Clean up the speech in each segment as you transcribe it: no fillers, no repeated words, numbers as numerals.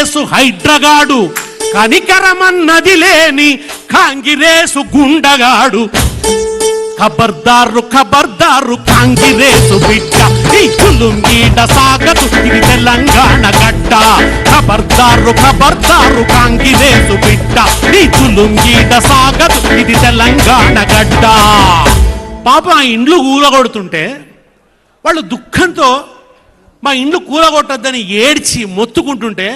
కాంగ్రెసు హైడ్రగాడు, కనికరమన్నది లేని కాంగ్రెసు గుండగాడు. ఖబర్దారు ఖబర్దారు కాంగ్రెసు బిడ్డ, ఈ చులుంగీడ సాగదు ఇది తెలంగాణ గడ్డ. ఖబర్దారు ఖబర్దారు కాంగ్రెసు బిడ్డ, ఈ చులుంగీడ సాగదు ఇది తెలంగాణ గడ్డ. పాపం ఆ ఇండ్లు కూలగొడుతుంటే వాళ్ళు దుఃఖంతో మా ఇండ్లు కూలగొట్టొద్దని ఏడ్చి మొత్తుకుంటుంటే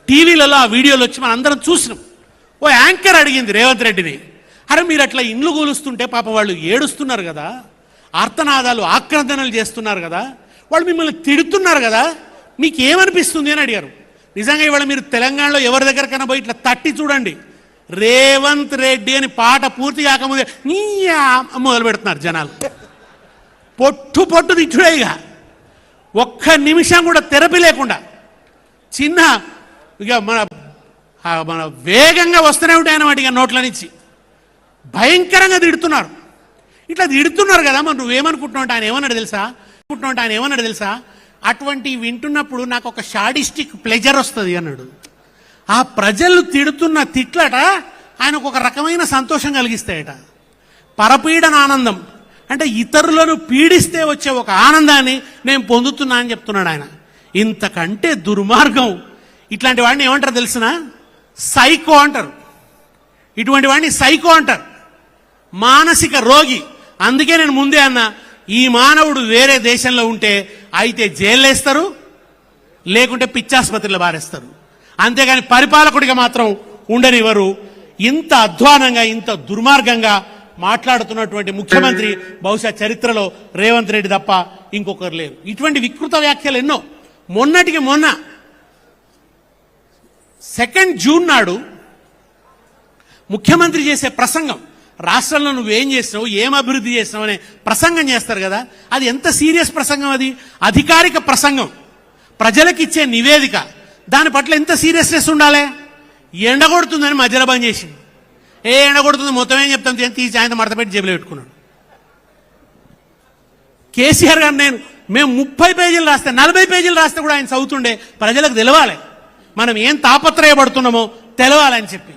టీవీలలో ఆ వీడియోలు వచ్చి మనం అందరం చూసినాం. ఓ యాంకర్ అడిగింది రేవంత్ రెడ్డిని, అరే మీరు అట్లా ఇండ్లు కూలుస్తుంటే పాపం వాళ్ళు ఏడుస్తున్నారు కదా, ఆర్తనాదాలు ఆక్రందనలు చేస్తున్నారు కదా, వాళ్ళు మిమ్మల్ని తిడుతున్నారు కదా, మీకేమనిపిస్తుంది అని అడిగారు. నిజంగా ఇవాళ మీరు తెలంగాణలో ఎవరి దగ్గరకైనా పోయి ఇట్లా తట్టి చూడండి, రేవంత్ రెడ్డి అని పాట పూర్తి కాకముందే నీ మొదలు పెడుతున్నారు జనాలు. పొట్టు పొట్టు తిట్టుడేగా, ఒక్క నిమిషం కూడా తెరపి లేకుండా చిన్న ఇక మన వేగంగా వస్తూనే ఉంటాయి అన్నమాట ఇక నోట్ల నుంచి. భయంకరంగా తిడుతున్నారు. ఇట్లా తిడుతున్నారు కదా, మరి నువ్వేమనుకుంటున్నావు అంటే ఆయన ఏమన్నాడు తెలుసా, అటువంటి వింటున్నప్పుడు నాకు ఒక షాడిస్టిక్ ప్లెజర్ వస్తుంది అన్నాడు. ఆ ప్రజలు తిడుతున్న తిట్లట ఆయనకు ఒక రకమైన సంతోషం కలిగిస్తాయట. పరపీడన ఆనందం అంటే ఇతరులను పీడిస్తే వచ్చే ఒక ఆనందాన్ని నేను పొందుతున్నా అని చెప్తున్నాడు ఆయన. ఇంతకంటే దుర్మార్గం ఇట్లాంటి వాడిని ఏమంటారు తెలిసిన, సైకో అంటారు. ఇటువంటి వాడిని సైకో అంటారు, మానసిక రోగి. అందుకే నేను ముందే అన్నా, ఈ మానవుడు వేరే దేశంలో ఉంటే అయితే జైల్లేస్తారు, లేకుంటే పిచ్చాసుపత్రిలో బారేస్తారు, అంతేగాని పరిపాలకుడిగా మాత్రం ఉండనివ్వరు. ఇంత అధ్వానంగా ఇంత దుర్మార్గంగా మాట్లాడుతున్నటువంటి ముఖ్యమంత్రి బహుశా చరిత్రలో రేవంత్ రెడ్డి తప్ప ఇంకొకరు లేరు. ఇటువంటి వికృత వ్యాఖ్యలు ఎన్నో. మొన్నటికి మొన్న 2 జూన్ నాడు ముఖ్యమంత్రి చేసే ప్రసంగం, రాష్ట్రంలో నువ్వేం చేసినావు, ఏం అభివృద్ధి చేసినావు అనే ప్రసంగం చేస్తారు కదా, అది ఎంత సీరియస్ ప్రసంగం, అది అధికారిక ప్రసంగం, ప్రజలకు ఇచ్చే నివేదిక, దాని పట్ల ఎంత సీరియస్నెస్ ఉండాలి. ఎండగొడుతుందని మధ్యలో బంద్ చేసింది. ఎండగొడుతుంది మొత్తం ఏం చెప్తాం తీసి ఆయన మడతపెట్టి జేబులో పెట్టుకున్నాడు. కేసీఆర్ గారు మేము 30 పేజీలు రాస్తే 40 పేజీలు రాస్తే కూడా ఆయన చదువుతుండే, ప్రజలకు తెలవాలి మనం ఏం తాపత్రయపడుతున్నామో తెలవాలని చెప్పి.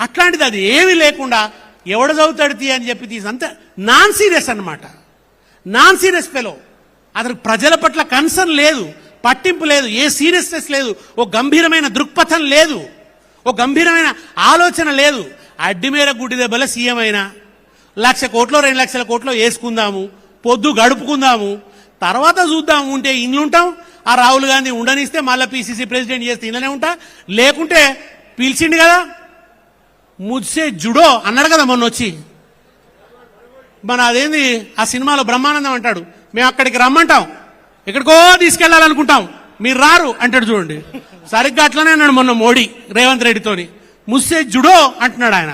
అట్లాంటిది అది ఏమీ లేకుండా ఎవడ చదువుతాడు అని చెప్పి తీసి అంత నాన్ సీరియస్ అన్నమాట. Non serious fellow. అతనికి ప్రజల పట్ల కన్సర్న్ లేదు, పట్టింపు లేదు, ఏ సీరియస్నెస్ లేదు, ఓ గంభీరమైన దృక్పథం లేదు, ఓ గంభీరమైన ఆలోచన లేదు. అడ్డి మేర గుడ్డి దెబ్బల సీఎం అయినా 1,00,000 కోట్లో 2,00,000 కోట్లో వేసుకుందాము, పొద్దు గడుపుకుందాము, తర్వాత చూద్దాము, ఉంటే ఇన్లుంటాం. ఆ రాహుల్ గాంధీ ఉండనిస్తే మళ్ళీ పిసిసి ప్రెసిడెంట్ చేస్తే ఇళ్ళనే ఉంటా, లేకుంటే పిలిచిండు కదా ముజ్సే జుడో అన్నాడు కదా మొన్న వచ్చి. మన అదేంది ఆ సినిమాలో బ్రహ్మానందం అంటాడు, మేము అక్కడికి రమ్మంటాం, ఎక్కడికో తీసుకెళ్లాలనుకుంటాం, మీరు రారు అంటాడు చూడండి. సరిగ్గా అట్లనే అన్నాడు మొన్న మోడీ రేవంత్ రెడ్డితోని, ముస్సే జుడో అంటున్నాడు ఆయన.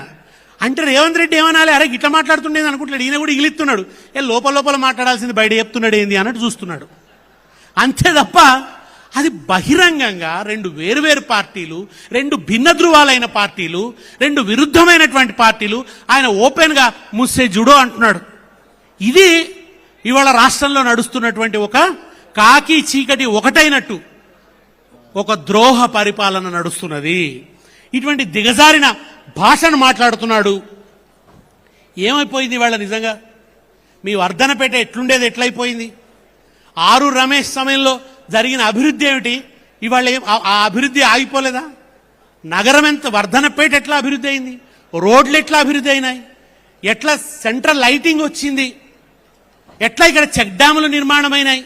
అంటే రేవంత్ రెడ్డి ఏమనాలి, అరే ఇట్లా మాట్లాడుతుండేది అనుకుంటున్నాడు. ఈయన కూడా ఇగిలిస్తున్నాడు, లోపల మాట్లాడాల్సింది బయట చెప్తున్నాడు ఏంది అన్నట్టు చూస్తున్నాడు. అంతే తప్ప అది బహిరంగంగా 2 వేరువేరు పార్టీలు, 2 భిన్న ధృవాలైన పార్టీలు, 2 విరుద్ధమైనటువంటి పార్టీలు ఆయన ఓపెన్ గా ముస్సే జుడో అంటున్నాడు. ఇది ఇవాళ రాష్ట్రంలో నడుస్తున్నటువంటి ఒక కాకి చీకటి ఒకటైనట్టు ఒక ద్రోహ పరిపాలన నడుస్తున్నది. ఇటువంటి దిగజారిన భాషను మాట్లాడుతున్నాడు. ఏమైపోయింది ఇవాళ నిజంగా మీ వర్ధనపేట ఎట్లుండేది ఎట్లయిపోయింది? 6 రమేష్ సమయంలో జరిగిన అభివృద్ధి ఏమిటి? ఇవాళ ఆ అభివృద్ధి ఆగిపోలేదా? నగరం ఎంత, వర్ధనపేట ఎట్లా అభివృద్ధి అయింది, రోడ్లు ఎట్లా అభివృద్ధి అయినాయి, ఎట్లా సెంట్రల్ లైటింగ్ వచ్చింది, ఎట్లా ఇక్కడ చెక్ డ్యాములు నిర్మాణమైనాయి,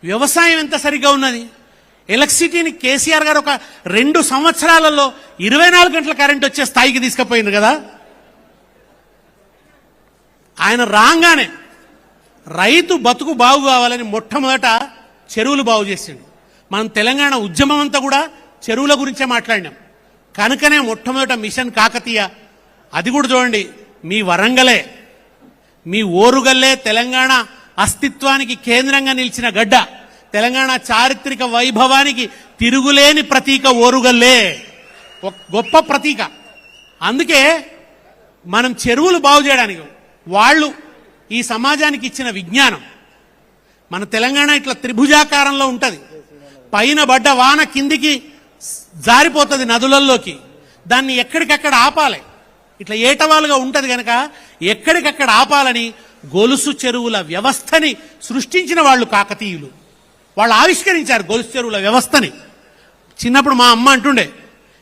వ్యవసాయం ఎంత సరిగ్గా ఉన్నది, ఎలక్ట్రిసిటీని కేసీఆర్ గారు ఒక 2 సంవత్సరాలలో 24 గంటల కరెంట్ వచ్చే స్థాయికి తీసుకుపోయింది కదా. ఆయన రాగానే రైతు బతుకు బాగు కావాలని మొట్టమొదట చెరువులు బాగు చేసిండు. మనం తెలంగాణ ఉద్యమం అంతా కూడా చెరువుల గురించే మాట్లాడినాం. కనుకనే మొట్టమొదట మిషన్ కాకతీయ, అది కూడా చూడండి, మీ వరంగలే, మీ ఓరుగల్లే తెలంగాణ అస్తిత్వానికి కేంద్రంగా నిలిచిన గడ్డ, తెలంగాణ చారిత్రక వైభవానికి తిరుగులేని ప్రతీక ఓరుగల్లే, ఒక గొప్ప ప్రతీక. అందుకే మనం చెరువులు బాగు చేయడానికి వాళ్ళు ఈ సమాజానికి ఇచ్చిన విజ్ఞానం. మన తెలంగాణ ఇట్లా త్రిభుజాకారంలో ఉంటుంది, పైన పడ్డ వాన కిందికి జారిపోతుంది నదులలోకి. దాన్ని ఎక్కడికక్కడ ఆపాలి. ఇట్లా ఏటవాలుగా ఉంటుంది కనుక ఎక్కడికక్కడ ఆపాలని గొలుసు చెరువుల వ్యవస్థని సృష్టించిన వాళ్ళు కాకతీయులు. వాళ్ళు ఆవిష్కరించారు గొలుసు చెరువుల వ్యవస్థని. చిన్నప్పుడు మా అమ్మ అంటుండే,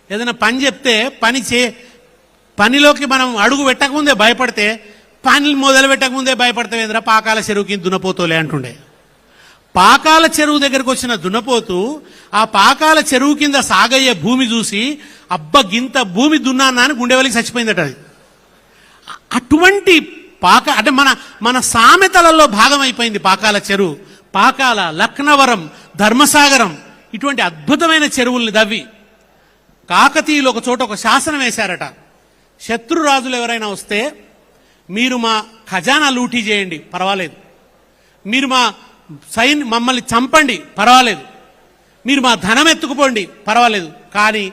ఏదైనా పని చెప్తే పనిలోకి మనం అడుగు పెట్టకముందే భయపడితే, పని మొదలు పెట్టకముందే భయపడతావేంద్రా పాకాల చెరువుకి దున్నపోతోలే అంటుండే. పాకాల చెరువు దగ్గరకు వచ్చిన దున్నపోతూ ఆ పాకాల చెరువు కింద సాగయ్యే భూమి చూసి అబ్బ గింత భూమి దున్నానా అని గుండెవలికి చచ్చిపోయిందట. అది అటువంటి అంటే మన సామెతలలో భాగం అయిపోయింది పాకాల చెరువు. పాకాల, లక్నవరం, ధర్మసాగరం ఇటువంటి అద్భుతమైన చెరువుల్ని దవ్వి కాకతీయులు ఒక చోట ఒక శాసనం వేశారట. శత్రురాజులు ఎవరైనా వస్తే మీరు మా ఖజానా లూటీ చేయండి పర్వాలేదు, మీరు మమ్మల్ని చంపండి పర్వాలేదు, మీరు మా ధనం ఎత్తుకుపోండి పర్వాలేదు, కానీ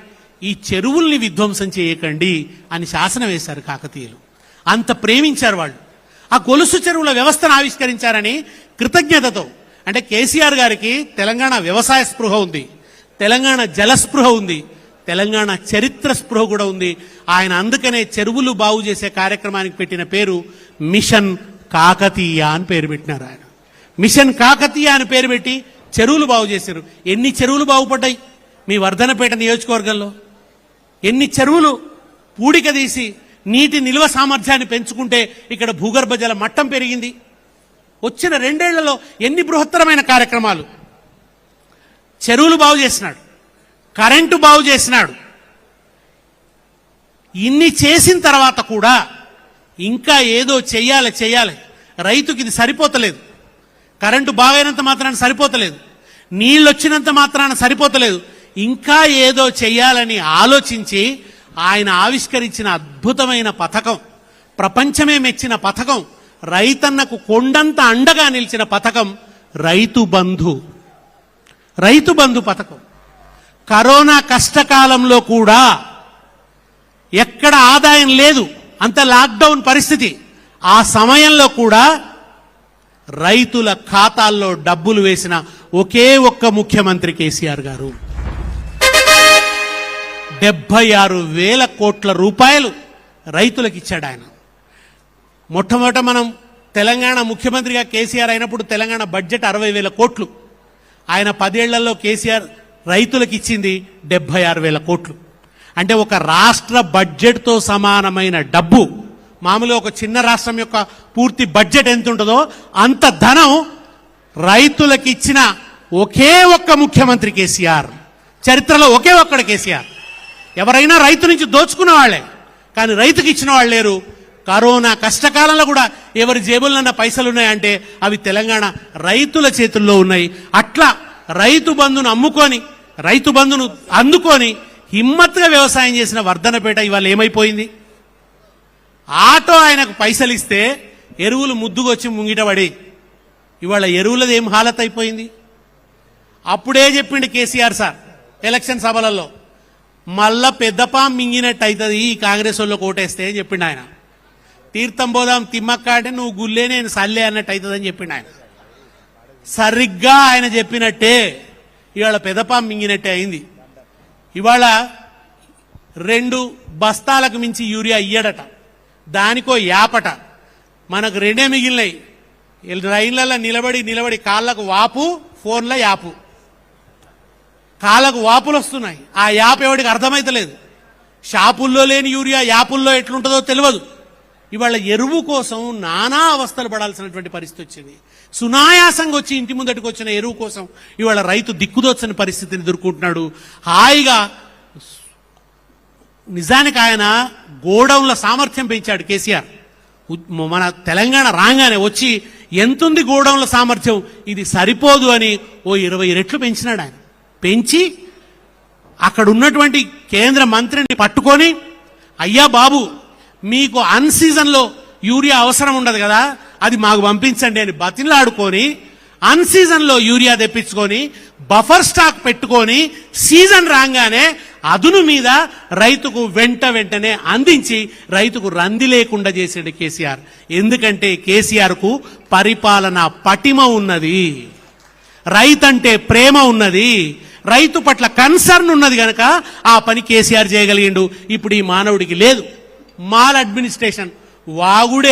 ఈ చెరువుల్ని విధ్వంసం చేయకండి అని శాసనం వేశారు కాకతీయులు. అంత ప్రేమించారు వాళ్ళు. ఆ గొలుసు చెరువుల వ్యవస్థను ఆవిష్కరించారని కృతజ్ఞతతో, అంటే కేసీఆర్ గారికి తెలంగాణ వ్యవసాయ స్పృహ ఉంది, తెలంగాణ జలస్పృహ ఉంది, తెలంగాణ చరిత్ర స్పృహ కూడా ఉంది. ఆయన అందుకనే చెరువులు బాగు చేసే కార్యక్రమానికి పెట్టిన పేరు మిషన్ కాకతీయ అని పేరు పెట్టినారు. ఆయన మిషన్ కాకతీయ అని పేరు పెట్టి చెరువులు బాగు చేశారు. ఎన్ని చెరువులు బాగుపడ్డాయి మీ వర్ధనపేట నియోజకవర్గంలో? ఎన్ని చెరువులు పూడిక తీసి నీటి నిల్వ సామర్థ్యాన్ని పెంచుకుంటే ఇక్కడ భూగర్భ జల మట్టం పెరిగింది. వచ్చిన 2 ఏళ్లలో ఎన్ని బృహత్తరమైన కార్యక్రమాలు. చెరువులు బాగు చేసినాడు, కరెంటు బాగు చేసినాడు. ఇన్ని చేసిన తర్వాత కూడా ఇంకా ఏదో చెయ్యాలి. రైతుకి ఇది సరిపోతలేదు. కరెంటు బాగైనంత మాత్రాన సరిపోతలేదు, నీళ్ళు వచ్చినంత మాత్రాన సరిపోతలేదు. ఇంకా ఏదో చెయ్యాలని ఆలోచించి ఆయన ఆవిష్కరించిన అద్భుతమైన పథకం, ప్రపంచమే మెచ్చిన పథకం, రైతన్నకు కొండంత అండగా నిలిచిన పథకం రైతు బంధు పథకం. కరోనా కష్టకాలంలో కూడా ఎక్కడ ఆదాయం లేదు, అంత లాక్డౌన్ పరిస్థితి. ఆ సమయంలో కూడా రైతుల ఖాతాల్లో డబ్బులు వేసిన ఒకే ఒక్క ముఖ్యమంత్రి కేసీఆర్ గారు. 76,000 కోట్ల రూపాయలు రైతులకు ఇచ్చాడు ఆయన. మొట్టమొదట మనం తెలంగాణ ముఖ్యమంత్రిగా కేసీఆర్ అయినప్పుడు తెలంగాణ బడ్జెట్ 60,000 కోట్లు. ఆయన 10 ఏళ్లలో కేసీఆర్ రైతులకు ఇచ్చింది 76,000 కోట్లు. అంటే ఒక రాష్ట్ర బడ్జెట్తో సమానమైన డబ్బు. మామూలుగా ఒక చిన్న రాష్ట్రం యొక్క పూర్తి బడ్జెట్ ఎంత ఉంటుందో అంత ధనం రైతులకు ఇచ్చిన ఒకే ఒక్క ముఖ్యమంత్రి కేసీఆర్. చరిత్రలో ఒకే ఒక్కడు కేసీఆర్. ఎవరైనా రైతు నుంచి దోచుకున్న వాళ్లే, కానీ రైతుకి ఇచ్చిన వాళ్ళు లేరు. కరోనా కష్టకాలంలో కూడా ఎవరి జేబులన్నా పైసలున్నాయంటే అవి తెలంగాణ రైతుల చేతుల్లో ఉన్నాయి. అట్లా రైతు బంధును అందుకొని హిమ్మత్తుగా వ్యవసాయం చేసిన వర్ధనపేట ఇవాళ ఏమైపోయింది? ఆటో ఆయనకు పైసలు ఇస్తే ఎరువులు ముద్దుకొచ్చి ముంగిటబడి ఇవాళ ఎరువులది ఏం హాలత్ అయిపోయింది. అప్పుడే చెప్పిండు కేసీఆర్ సార్ ఎలక్షన్ సభలలో, మళ్ళా పెద్దపాం మింగినట్టు అవుతుంది ఈ కాంగ్రెస్ వాళ్ళకి ఓటేస్తే అని చెప్పిండు ఆయన. తీర్థం పోదాం తిమ్మక్క అంటే నువ్వు గుల్లే నేను సల్లే అన్నట్టు అవుతుందని చెప్పిండు ఆయన. సరిగ్గా ఆయన చెప్పినట్టే ఇవాళ పెద్దపాం మింగినట్టే అయింది. ఇవాళ 2 బస్తాలకు మించి యూరియా ఇయ్యడట, దానికో యాపట. మనకు 2 మిగిలినాయి. రైళ్లలో నిలబడి కాళ్ళకు వాపు, ఫోన్లో యాపు. కాళ్ళకు వాపులు వస్తున్నాయి. ఆ యాప్ ఎవడికి అర్థమైతలేదు. షాపుల్లో లేని యూరియా యాపుల్లో ఎట్లుంటుందో తెలియదు. ఇవాళ ఎరువు కోసం నానా అవస్థలు పడాల్సినటువంటి పరిస్థితి వచ్చింది. సునాయాసంగా వచ్చి ఇంటి ముందటికి వచ్చిన ఎరువు కోసం ఇవాళ రైతు దిక్కుదోచని పరిస్థితిని ఎదుర్కొంటున్నాడు. హాయిగా నిజానికి ఆయన గోడౌన్ల సామర్థ్యం పెంచాడు కేసీఆర్. మన తెలంగాణ రాగానే వచ్చి ఎంతుంది గోడౌన్ల సామర్థ్యం, ఇది సరిపోదు అని ఓ 20 రెట్లు పెంచినాడు ఆయన. పెంచి అక్కడ ఉన్నటువంటి కేంద్ర మంత్రిని పట్టుకొని, అయ్యా బాబు మీకు అన్ సీజన్లో యూరియా అవసరం ఉండదు కదా, అది మాకు పంపించండి అని బతిలాడుకొని అన్ సీజన్లో యూరియా తెప్పించుకొని బఫర్ స్టాక్ పెట్టుకొని సీజన్ రాగానే అదును మీద రైతుకు వెంటనే అందించి రైతుకు రంది లేకుండా చేసాడు కేసీఆర్. ఎందుకంటే కేసీఆర్ కు పరిపాలన పటిమ ఉన్నది, రైతంటే ప్రేమ ఉన్నది, రైతు పట్ల కన్సర్న్ ఉన్నది గనక ఆ పని కేసీఆర్ చేయగలిగిండు. ఇప్పుడు ఈ మానవుడికి లేదు. Mall administration వాగుడే